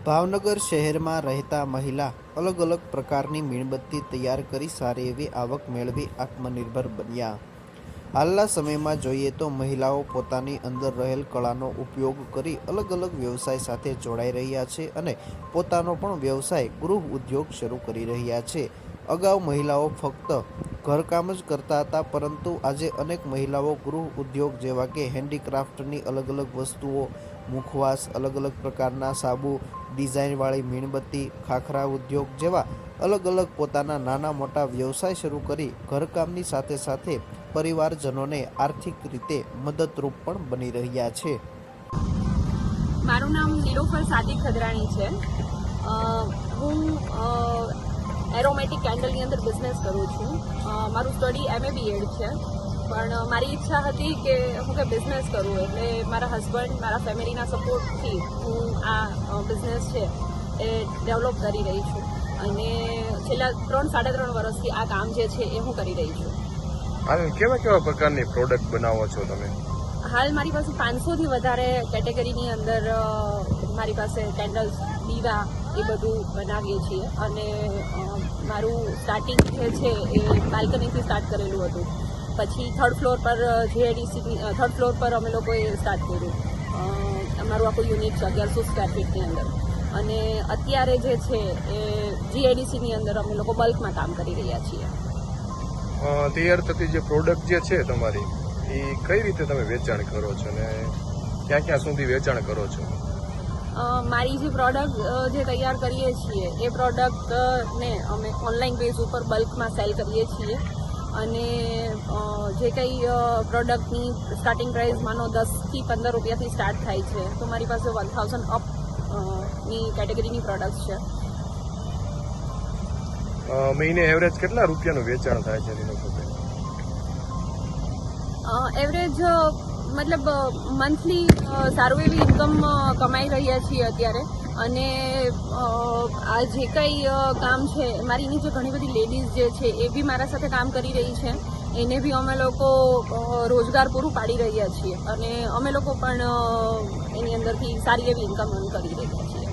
ભાવનગર શહેરમાં રહેતા મહિલા અલગ અલગ પ્રકારની મીણબત્તી તૈયાર કરી સારી એવી આવક મેળવી આત્મનિર્ભર બન્યા. હાલના સમયમાં જોઈએ તો મહિલાઓ પોતાની અંદર રહેલ કળાનો ઉપયોગ કરી અલગ અલગ વ્યવસાય સાથે જોડાઈ રહ્યા છે અને પોતાનો પણ વ્યવસાય ગૃહ ઉદ્યોગ શરૂ કરી રહ્યા છે. અગાઉ મહિલાઓ ફક્ત ઘરકામ જ કરતા હતા, પરંતુ આજે અનેક મહિલાઓ ગૃહ ઉદ્યોગ જેવા કે હેન્ડીક્રાફ્ટની અલગ અલગ વસ્તુઓ, મુખવાસ, અલગ અલગ પ્રકારના સાબુ, ડિઝાઇનવાળી મીણબત્તી, ખાખરા ઉદ્યોગ જેવા અલગ અલગ પોતાના નાના મોટા વ્યવસાય શરૂ કરી ઘરકામની સાથે સાથે પરિવારજનોને આર્થિક રીતે મદદરૂપ પણ બની રહ્યા છે. મારું નામ નીલોફર સાદિક ખદરાણી છે. હું એરોમેટિક કેન્ડલની અંદર બિઝનેસ કરું છું. મારું સ્ટડી MA BEd છે, પણ મારી ઈચ્છા હતી કે હું કે બિઝનેસ કરું, એટલે મારા હસબન્ડ, મારા ફેમિલીના સપોર્ટથી હું આ બિઝનેસ છે એ ડેવલપ કરી રહી છું અને છેલ્લા 3-3.5 વર્ષથી આ કામ જે છે એ હું કરી રહી છું. હાલ કેવા પ્રકારની પ્રોડક્ટ બનાવો છો તમે? હાલ મારી પાસે 500થી વધારે કેટેગરીની અંદર મારી પાસે કેન્ડલ્સ, દીવા એ બધું બનાવીએ છીએ અને મારું સ્ટાર્ટિંગ જે છે એ બાલ્કનીથી સ્ટાર્ટ કરેલું હતું. પછી થર્ડ ફ્લોર પર થર્ડ ફ્લોર પર અમે લોકોએ સ્ટાર્ટ કર્યું. અમારું આખું યુનિટ છે 1100 સ્ક્વેર ફીટની અંદર, અને અત્યારે જે છે એ GIDCની અંદર અમે લોકો બલ્કમાં કામ કરી રહ્યા છીએ. તૈયાર થતી જે પ્રોડક્ટ જે છે તમારી, એ કઈ રીતે તમે વેચાણ કરો છો ને ક્યાં ક્યાં સુધી વેચાણ કરો છો? મારી જે પ્રોડક્ટ જે તૈયાર કરીએ છીએ એ પ્રોડક્ટને અમે ઓનલાઈન બેઝ ઉપર બલ્કમાં સેલ કરીએ છીએ અને જે કંઈ પ્રોડક્ટની સ્ટાર્ટિંગ પ્રાઇસ માનો 10થી 15 રૂપિયાથી સ્ટાર્ટ થાય છે, તો મારી પાસે 1000 અપ ની કેટેગરીની પ્રોડક્ટ્સ છે. મહિને એવરેજ કેટલા રૂપિયાનું વેચાણ થાય છે એનો? એવરેજ મતલબ મંથલી સારું એવી ઇન્કમ કમાઈ રહ્યા છીએ અત્યારે. અને આ જે કંઈ કામ છે, મારી નીચે ઘણી બધી લેડીઝ જે છે એ બી મારા સાથે કામ કરી રહી છે. એને બી અમે લોકો રોજગાર પૂરું પાડી રહ્યા છીએ અને અમે લોકો પણ એની અંદરથી સારી એવી ઇન્કમ અર્ન કરી રહ્યા છીએ.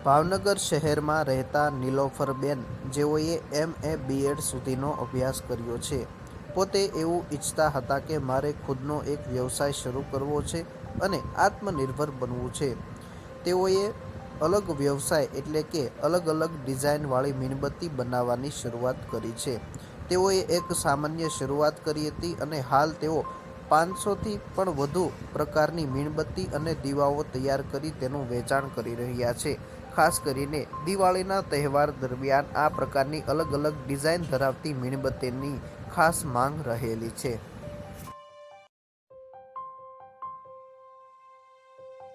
ભાવનગર શહેરમાં રહેતા નીલોફરબેન, જેઓએ MA BEd સુધીનો અભ્યાસ કર્યો છે, પોતે એવું ઈચ્છતા હતા કે મારે ખુદનો એક વ્યવસાય શરૂ કરવો છે અને આત્મનિર્ભર બનવું છે. તેઓએ અલગ વ્યવસાય એટલે કે અલગ અલગ ડિઝાઇનવાળી મીણબત્તી બનાવવાની શરૂઆત કરી છે. તેઓએ એક સામાન્ય શરૂઆત કરી હતી અને હાલ તેઓ 500થી પણ વધુ પ્રકારની મીણબત્તી અને દીવાઓ તૈયાર કરી તેનું વેચાણ કરી રહ્યા છે. ખાસ કરીને દિવાળીના તહેવાર દરમિયાન આ પ્રકારની અલગ અલગ ડિઝાઇન ધરાવતી મીણબત્તીની ખાસ માંગ રહેલી છે.